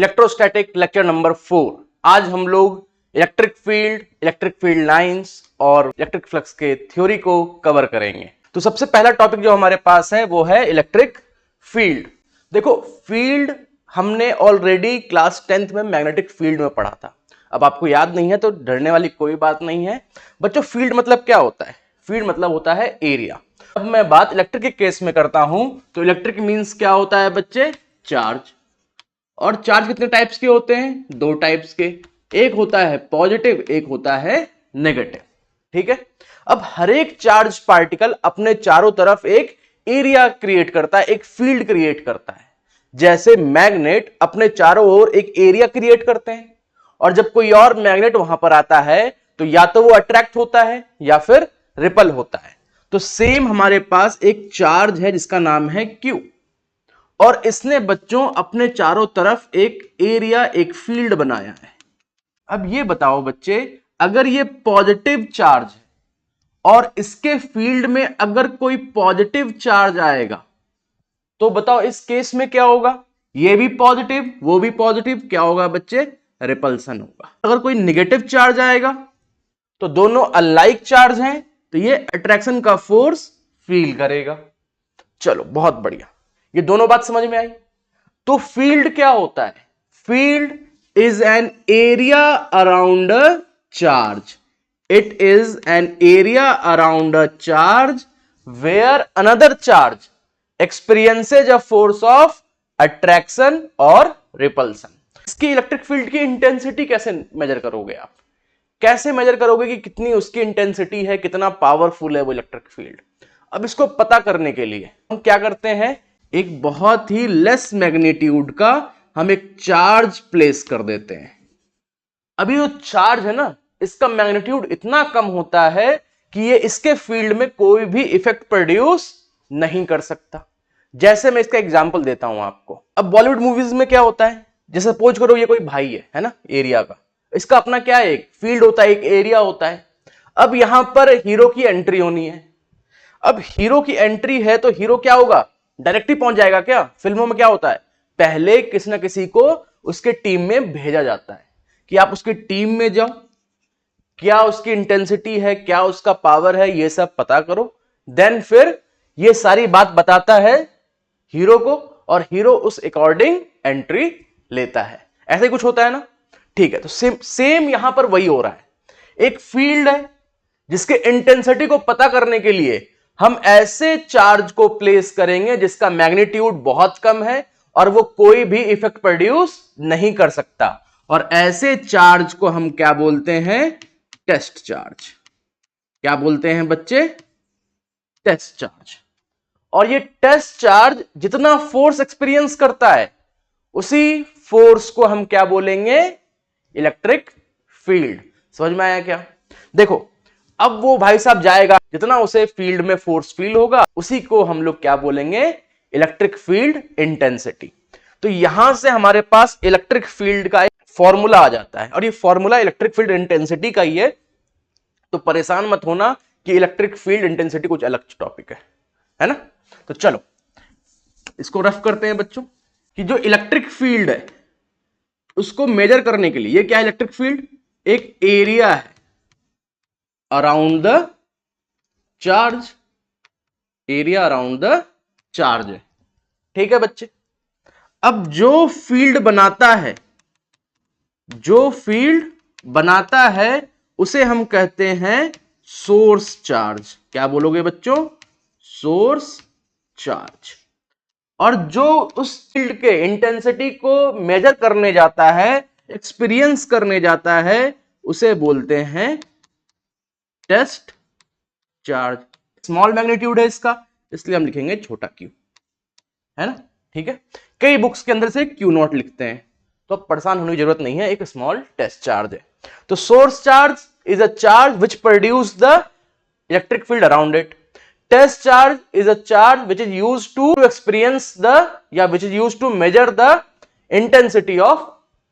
Electrostatic lecture number 4। आज हम लोग इलेक्ट्रिक फील्ड लाइंस और इलेक्ट्रिक फ्लक्स के थ्योरी को कवर करेंगे। तो सबसे पहला टॉपिक जो हमारे पास है वो है इलेक्ट्रिक फील्ड। देखो, फील्ड हमने ऑलरेडी क्लास 10th में मैग्नेटिक फील्ड में पढ़ा था। अब आपको याद नहीं है तो डरने वाली कोई बात नहीं है बच्चों। फील्ड मतलब क्या होता है? फील्ड मतलब होता है एरिया। अब मैं बात इलेक्ट्रिक के केस में करता हूं तो इलेक्ट्रिक मींस क्या होता है बच्चे? चार्ज। और चार्ज कितने टाइप्स के होते हैं? दो टाइप्स के, एक होता है पॉजिटिव, एक होता है नेगेटिव। ठीक है। अब हर एक चार्ज पार्टिकल अपने चारों तरफ एक एरिया क्रिएट करता है, एक फील्ड क्रिएट करता है। जैसे मैग्नेट अपने चारों ओर एक एरिया क्रिएट करते हैं, और जब कोई और मैग्नेट वहां पर आता है तो या तो वो अट्रैक्ट होता है या फिर रिपल होता है। तो सेम हमारे पास एक चार्ज है जिसका नाम है क्यू, और इसने बच्चों अपने चारों तरफ एक एरिया, एक फील्ड बनाया है। अब ये बताओ बच्चे, अगर ये पॉजिटिव चार्ज है और इसके फील्ड में अगर कोई पॉजिटिव चार्ज आएगा तो बताओ इस केस में क्या होगा? ये भी पॉजिटिव, वो भी पॉजिटिव, क्या होगा बच्चे? रिपल्सन होगा। अगर कोई नेगेटिव चार्ज आएगा तो दोनों अलाइक चार्ज हैं तो ये अट्रैक्शन का फोर्स फील करेगा। चलो, बहुत बढ़िया, ये दोनों बात समझ में आई। तो फील्ड क्या होता है? Field is an area around a charge. It is an area around a charge where another charge experiences a force of attraction और रिपल्सन। इसकी इलेक्ट्रिक फील्ड की इंटेंसिटी कैसे मेजर करोगे आप? कैसे मेजर करोगे कि कितनी उसकी इंटेंसिटी है, कितना पावरफुल है वो इलेक्ट्रिक फील्ड? अब इसको पता करने के लिए हम क्या करते हैं, एक बहुत ही लेस मैग्नीट्यूड का हम एक चार्ज प्लेस कर देते हैं। अभी जो चार्ज है ना, इसका मैग्नीट्यूड इतना कम होता है कि ये इसके फील्ड में कोई भी इफेक्ट प्रोड्यूस नहीं कर सकता। जैसे मैं इसका एग्जांपल देता हूं आपको। अब बॉलीवुड मूवीज में क्या होता है, जैसे सपोज करो ये कोई भाई है ना, एरिया का, इसका अपना क्या है, एक फील्ड होता है, एक एरिया होता है। अब यहां पर हीरो की एंट्री होनी है। अब हीरो की एंट्री है तो हीरो क्या होगा? डायरेक्टली पहुंच जाएगा क्या? फिल्मों में क्या होता है, पहले किसी ना किसी को उसके टीम में भेजा जाता है कि आप उसकी टीम में जाओ, क्या उसकी इंटेंसिटी है, क्या उसका पावर है, ये सब पता करो। देन फिर ये सारी बात बताता है हीरो को, और हीरो उस अकॉर्डिंग एंट्री लेता है। ऐसे कुछ होता है ना? ठीक है। तो सेम यहां पर वही हो रहा है। एक फील्ड है जिसके इंटेंसिटी को पता करने के लिए हम ऐसे चार्ज को प्लेस करेंगे जिसका मैग्नीट्यूड बहुत कम है और वो कोई भी इफेक्ट प्रोड्यूस नहीं कर सकता, और ऐसे चार्ज को हम क्या बोलते हैं? Test charge. क्या बोलते हैं बच्चे? Test charge. और ये टेस्ट चार्ज जितना फोर्स एक्सपीरियंस करता है उसी फोर्स को हम क्या बोलेंगे? Electric field. समझ में आया क्या? देखो, अब वो भाई साहब जाएगा, जितना उसे फील्ड में फोर्स फील होगा उसी को हम लोग क्या बोलेंगे? Electric field intensity. तो यहां से हमारे पास इलेक्ट्रिक फील्ड का एक फॉर्मूला आ जाता है, और ये फॉर्मूला इलेक्ट्रिक फील्ड इंटेंसिटी का ही है। तो परेशान मत होना कि इलेक्ट्रिक फील्ड इंटेंसिटी कुछ अलग टॉपिक है ना? तो चलो इसको रफ करते हैं बच्चों, कि जो इलेक्ट्रिक फील्ड है उसको मेजर करने के लिए, ये क्या है? इलेक्ट्रिक फील्ड एक एरिया है around the charge, area around the charge है। ठीक है बच्चे। अब जो फील्ड बनाता है उसे हम कहते हैं सोर्स चार्ज। क्या बोलोगे बच्चों? Source charge. और जो उस फील्ड के इंटेंसिटी को मेजर करने जाता है, एक्सपीरियंस करने जाता है, उसे बोलते हैं टेस्ट चार्ज। स्मॉल मैग्नीट्यूड है इसका, इसलिए हम लिखेंगे छोटा क्यू, है ना? ठीक है। कई बुक्स के अंदर से क्यू नॉट लिखते हैं, तो अब परेशान होने की जरूरत नहीं है, एक स्मॉल टेस्ट चार्ज है। तो source charge is a charge which produce the electric field around it. Test charge is a charge which is used to experience which is used to measure the intensity of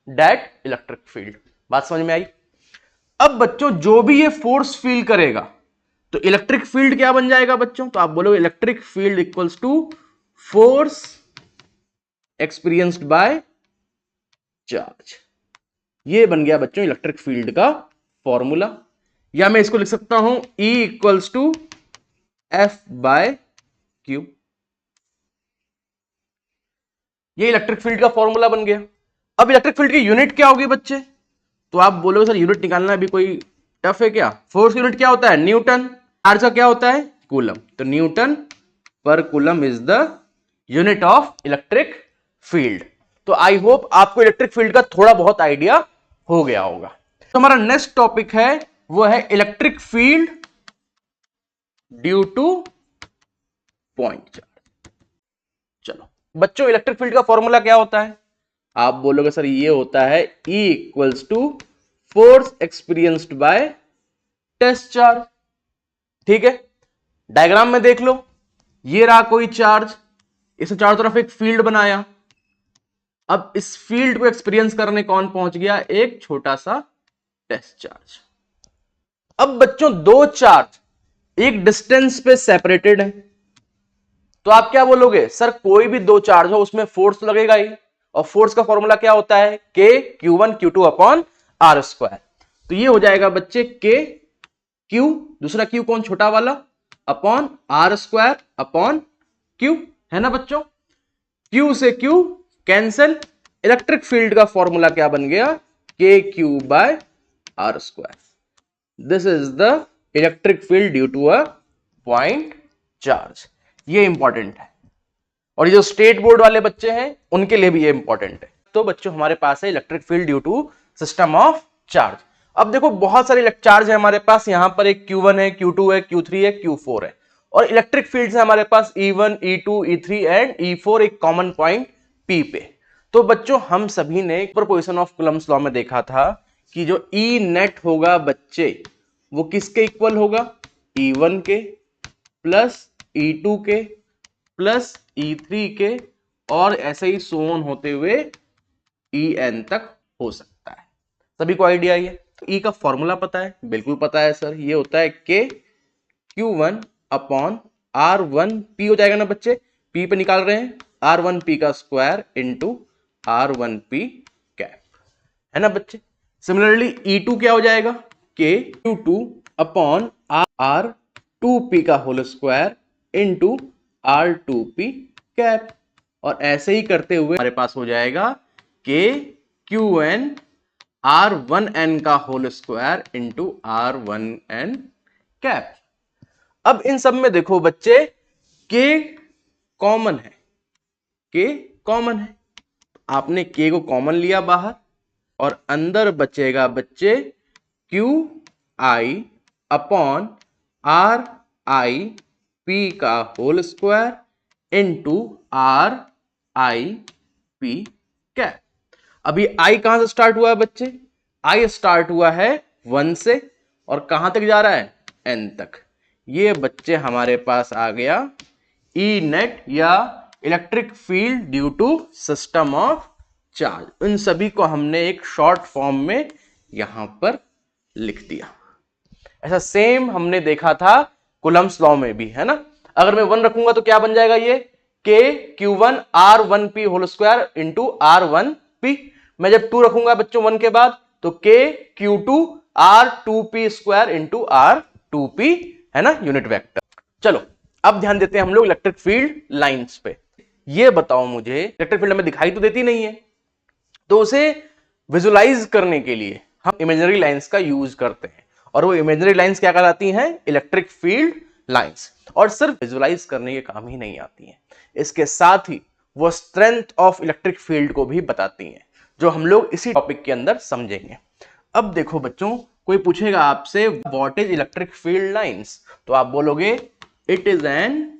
that electric field। बात समझ में आई? अब बच्चों जो भी ये force feel करेगा तो इलेक्ट्रिक फील्ड क्या बन जाएगा बच्चों? तो आप बोलोगे electric field equals to force experienced by charge. ये बन गया बच्चों इलेक्ट्रिक फील्ड का फॉर्मूला। या मैं इसको लिख सकता हूं E equals to F by Q. ये इलेक्ट्रिक फील्ड का फॉर्मूला बन गया। अब इलेक्ट्रिक फील्ड की यूनिट क्या होगी बच्चे? तो आप बोलोगे सर यूनिट निकालना अभी कोई टफ है क्या? फोर्स यूनिट क्या होता है? न्यूटन। चार्ज का क्या होता है? कूलम। तो न्यूटन पर coulomb is the unit of electric field. तो आई होप आपको इलेक्ट्रिक फील्ड का थोड़ा बहुत आइडिया हो गया होगा। तो हमारा नेक्स्ट टॉपिक है वो है electric field due two point charge. चलो बच्चों, इलेक्ट्रिक फील्ड का फॉर्मूला क्या होता है? आप बोलोगे सर ये होता है E equals to force experienced by test charge. ठीक है, डायग्राम में देख लो, ये रहा कोई चार्ज, इसे चारों तरफ एक फील्ड बनाया। अब इस फील्ड को एक्सपीरियंस करने कौन पहुंच गया? एक छोटा सा टेस्ट चार्ज। अब बच्चों दो चार्ज एक डिस्टेंस पे सेपरेटेड है, तो आप क्या बोलोगे? सर कोई भी दो चार्ज हो उसमें फोर्स तो लगेगा ही, और फोर्स का फॉर्मूला क्या होता है? के Q1 Q2 upon R square. तो ये हो जाएगा बच्चे के Q, दूसरा Q कौन? छोटा वाला, upon R square upon Q, है ना बच्चों? Q से Q कैंसिल। इलेक्ट्रिक फील्ड का फॉर्मूला क्या बन गया? K Q by R square. This is the electric field due to a point charge. ये इंपॉर्टेंट है, और ये जो स्टेट बोर्ड वाले बच्चे हैं उनके लिए भी ये इंपॉर्टेंट है। तो बच्चों हमारे पास है electric field due to system of charge. अब देखो बहुत सारे चार्ज है हमारे पास, यहां पर एक Q1 है, Q2 है, Q3 है, Q4 है, और इलेक्ट्रिक फील्ड है हमारे पास E1 E2 E3 and E4 एक कॉमन पॉइंट P पे। तो बच्चों हम सभी ने सुपरपोजिशन ऑफ कूलम्स लॉ में देखा था कि जो E नेट होगा बच्चे वो किसके इक्वल होगा? E1 के प्लस E2 के प्लस E3 के, और ऐसे ही सोन होते हुए En तक हो सकता है। सभी को आइडिया है? तो E का फॉर्मूला पता है? बिल्कुल पता है सर, ये होता है के Q1 अपॉन R1P हो जाएगा ना बच्चे, P पे निकाल रहे हैं, R1P का स्क्वायर इंटू R1P कैप, है ना बच्चे? सिमिलरली E2 क्या हो जाएगा? के Q2 अपॉन R2P का whole square into R2P cap, और ऐसे ही करते हुए हमारे पास हो जाएगा के Qn R1n का whole square into R1n cap. अब इन सब में देखो बच्चे के कॉमन है, के कॉमन है, आपने के को कॉमन लिया बाहर, और अंदर बचेगा बच्चे Qi अपॉन RIP का whole square into RIP cap. अभी I कहां से स्टार्ट हुआ है बच्चे? I स्टार्ट हुआ है 1 से, और कहां तक जा रहा है? N तक। ये बच्चे हमारे पास आ गया E नेट या electric field due to system of charge. इन सभी को हमने एक शॉर्ट फॉर्म में यहां पर लिख दिया। ऐसा सेम हमने देखा था कूलम्स लॉ में भी, है ना? अगर मैं 1 रखूंगा तो क्या बन जाएगा? ये के Q1 R1P whole square into R1P। मैं जब 2 रखूंगा बच्चों 1 के बाद, तो के Q2 R2P square into R2P, है ना, यूनिट वेक्टर। चलो अब ध्यान देते हैं हम लोग इलेक्ट्रिक फील्ड लाइंस पे। ये बताओ मुझे, इलेक्ट्रिक फील्ड हमें दिखाई तो देती नहीं है, तो उसे विजुलाइज करने के लिए हम इमेजिनरी लाइंस का यूज करते हैं, और वो इमेजिनरी लाइंस क्या कहलाती हैं? Electric field lines. और सिर्फ विजुलाइज करने के काम ही नहीं आती हैं, इसके साथ ही वो स्ट्रेंथ ऑफ इलेक्ट्रिक फील्ड को भी बताती हैं, जो हम लोग इसी टॉपिक के अंदर समझेंगे। अब देखो बच्चों, कोई पूछेगा आपसे what is electric field lines, तो आप बोलोगे it is N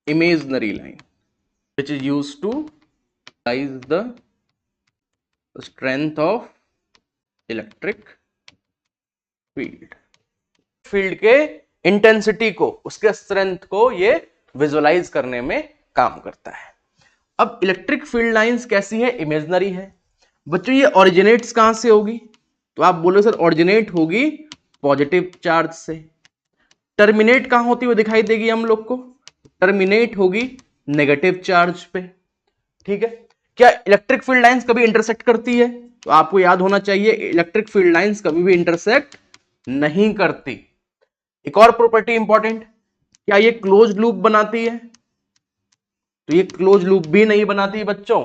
imaginary line which is used to visualize the strength of electric field। Field के इंटेंसिटी को, उसके स्ट्रेंथ को ये विजुअलाइज करने में काम करता है। अब इलेक्ट्रिक फील्ड लाइंस कैसी है? इमेजिनरी है। बच्चों ये ओरिजिनेट्स कहां से होगी? तो आप बोलो सर ओरिजिनेट होगी पॉजिटिव चार्ज से। टर्मिनेट कहां होती हुई दिखाई देगी हम लोग को? टर्मिनेट होगी नेगेटिव चार्ज पे। ठीक है, क्या इलेक्ट्रिक फील्ड लाइंस कभी इंटरसेक्ट करती है? तो आपको याद होना चाहिए इलेक्ट्रिक फील्ड लाइंस कभी भी इंटरसेक्ट नहीं करती। एक और प्रॉपर्टी इंपॉर्टेंट, क्या ये क्लोज लूप बनाती है? तो ये क्लोज लूप भी नहीं बनाती बच्चों।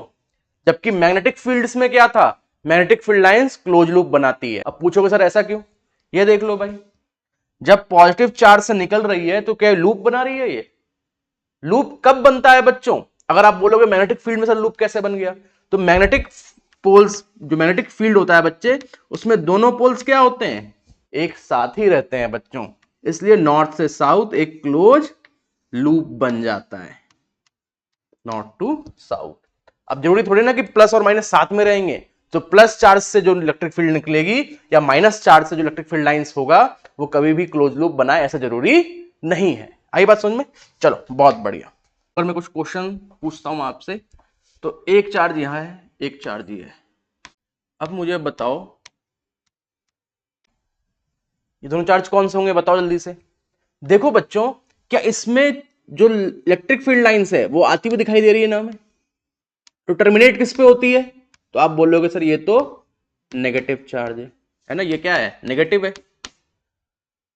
जबकि मैग्नेटिक फील्ड्स में क्या था, magnetic field lines close loop बनाती है। अब पूछोगे सर ऐसा क्यों? ये देख लो भाई, जब पॉजिटिव चार्ज से निकल रही है तो क्या लूप बना रही है? ये लूप कब बनता है बच्चों? अगर आप बोलोगे मैग्नेटिक फील्ड में सर लूप कैसे बन गया, तो मैग्नेटिक पोल्स, जो मैग्नेटिक फील्ड होता है बच्चे, उसमें दोनों पोल्स क्या होते हैं, एक साथ ही रहते हैं बच्चों, इसलिए नॉर्थ से साउथ एक क्लोज लूप बन जाता है, नॉर्थ टू साउथ। अब जरूरी थोड़ी ना कि प्लस और माइनस साथ में रहेंगे, तो प्लस चार्ज से जो इलेक्ट्रिक फील्ड निकलेगी या माइनस चार्ज से जो इलेक्ट्रिक फील्ड लाइंस होगा वो कभी भी क्लोज लूप बनाए ऐसा जरूरी नहीं है। आई बात समझ में? चलो बहुत बढ़िया। और मैं कुछ क्वेश्चन पूछता हूं आपसे। तो एक चार्ज यहां है, एक चार्ज ये है। अब मुझे बताओ ये दोनों चार्ज कौन से होंगे, बताओ जल्दी से। देखो बच्चों, क्या इसमें जो इलेक्ट्रिक फील्ड लाइंस है वो आती हुई दिखाई दे रही है ना हमें? तो टर्मिनेट किस पे होती है? तो आप बोलोगे सर ये तो नेगेटिव चार्ज है ना, ये क्या है, नेगेटिव है।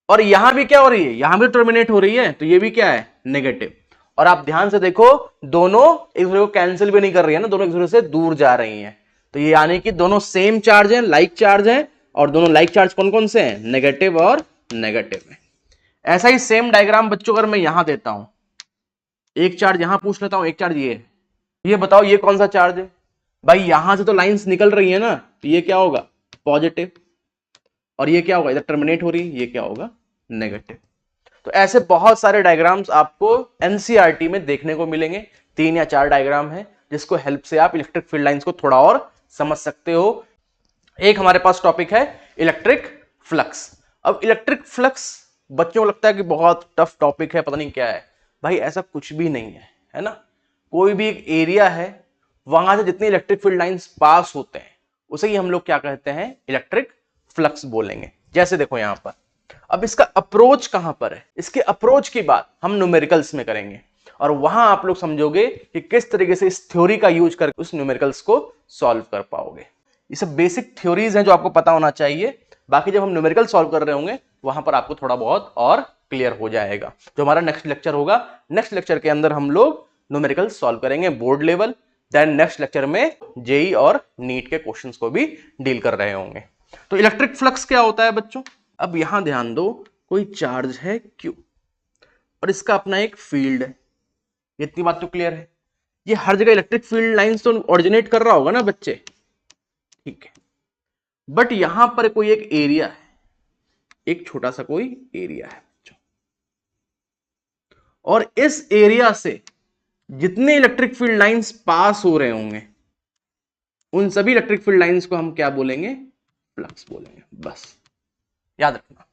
और यहां भी क्या हो रही है, यहां भी टर्मिनेट हो रही है, तो ये भी क्या है, नेगेटिव। और आप ध्यान से देखो दोनों एक दूसरे को कैंसिल भी नहीं कर रही है ना, दोनों एक दूसरे से दूर जा रही हैं। तो ये यानी कि दोनों सेम चार्ज हैं, लाइक चार्ज हैं, और दोनों लाइक चार्ज कौन कौन से हैं, नेगेटिव और नेगेटिव है। ऐसा ही सेम डायग्राम बच्चों अगर मैं यहां देता हूं, एक चार्ज यहां पूछ लेता हूं, एक चार्ज ये बताओ ये कौन सा चार्ज है? भाई यहां से तो लाइंस निकल रही है ना, तो ये क्या होगा, पॉजिटिव। और ये क्या होगा, इधर टर्मिनेट हो रही है, ये क्या होगा, नेगेटिव। तो ऐसे बहुत सारे डायग्राम्स आपको एनसीईआरटी में देखने को मिलेंगे। 3 या 4 डायग्राम है जिसको हेल्प से आप इलेक्ट्रिक फील्ड लाइंस को थोड़ा और समझ सकते हो। एक हमारे पास टॉपिक है इलेक्ट्रिक फ्लक्स। अब इलेक्ट्रिक फ्लक्स बच्चों को लगता है कि बहुत टफ टॉपिक है, पता नहीं क्या है। भाई ऐसा कुछ भी नहीं है ना। कोई भी एक एरिया है, वहां से जितनी इलेक्ट्रिक फील्ड लाइंस पास होते हैं उसे ही हम लोग क्या कहते हैं, इलेक्ट्रिक फ्लक्स बोलेंगे। जैसे देखो यहां पर, अब इसका अप्रोच कहां पर है, इसके अप्रोच की बात हम न्यूमेरिकल्स में करेंगे, और वहां आप लोग समझोगे कि किस तरीके से इस थ्योरी का यूज करके उस न्यूमेरिकल्स को सॉल्व कर पाओगे। ये सब बेसिक थ्योरीज हैं जो आपको पता होना चाहिए। बाकी जब हम न्यूमेरिकल सॉल्व कर रहे होंगे वहां पर आपको थोड़ा बहुत और क्लियर हो जाएगा। जो हमारा नेक्स्ट लेक्चर होगा, नेक्स्ट लेक्चर के अंदर हम लोग न्यूमेरिकल सॉल्व करेंगे board level. Then next lecture में जेई और नीट के क्वेश्चंस को भी डील कर रहे होंगे। तो इलेक्ट्रिक फ्लक्स क्या होता है बच्चों? अब यहां ध्यान दो, कोई चार्ज है Q और इसका अपना एक फील्ड है। इतनी बात तो क्लियर है। ये हर जगह इलेक्ट्रिक फील्ड लाइंस तो ओरिजिनेट कर रहा होगा ना बच्चे, ठीक है। बट यहां पर कोई एक एरिया है, एक छोटा सा कोई एरिया है, और इस एरिया से जितने इलेक्ट्रिक फील्ड लाइंस पास हो रहे होंगे उन सभी इलेक्ट्रिक फील्ड लाइंस को हम क्या बोलेंगे, फ्लक्स बोलेंगे। बस याद रखना,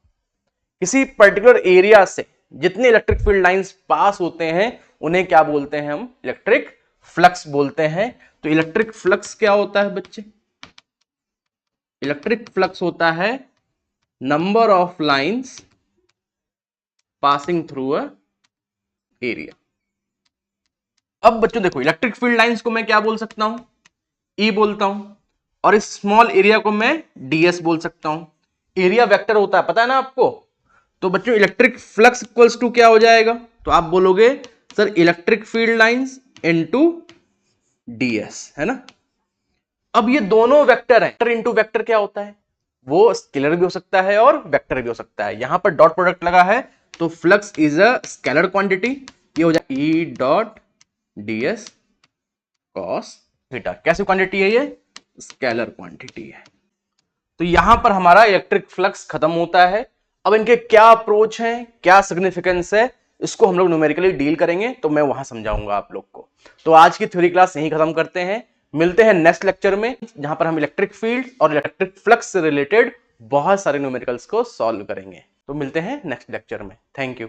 किसी पर्टिकुलर एरिया से जितने इलेक्ट्रिक फील्ड लाइंस पास होते हैं उन्हें क्या बोलते हैं, हम इलेक्ट्रिक फ्लक्स बोलते हैं। तो इलेक्ट्रिक फ्लक्स क्या होता है बच्चे? इलेक्ट्रिक फ्लक्स होता है number of lines passing through a area. अब बच्चों देखो, इलेक्ट्रिक फील्ड लाइंस को मैं क्या बोल सकता हूं, ई बोलता हूं, और इस स्मॉल एरिया को मैं डीएस बोल सकता हूं। एरिया वेक्टर होता है, पता है ना आपको। तो बच्चों इलेक्ट्रिक फ्लक्स इक्वल्स टू क्या हो जाएगा, तो आप बोलोगे sir electric field lines into DS, है ना। अब ये दोनों वेक्टर हैं, वेक्टर इनटू वेक्टर क्या होता है, वो स्केलर भी हो सकता है और वेक्टर भी हो सकता है। यहां पर डॉट प्रोडक्ट लगा है तो flux is a scalar quantity, ये हो जाए E dot DS cos theta. कैसी क्वांटिटी है ये, स्केलर क्वांटिटी है। तो यहां पर हमारा इलेक्ट्रिक फ्लक्स खत्म होता है। अब इनके क्या अप्रोच हैं, क्या सिग्निफिकेंस है, इसको हम लोग न्यूमेरिकली डील करेंगे, तो मैं वहां समझाऊंगा आप लोग को। तो आज की थ्योरी क्लास यहीं खत्म करते हैं। मिलते हैं नेक्स्ट लेक्चर में, जहां पर हम इलेक्ट्रिक फील्ड और इलेक्ट्रिक फ्लक्स से रिलेटेड बहुत सारे न्यूमेरिकल्स को सॉल्व करेंगे। तो मिलते हैं नेक्स्ट लेक्चर में। Thank you.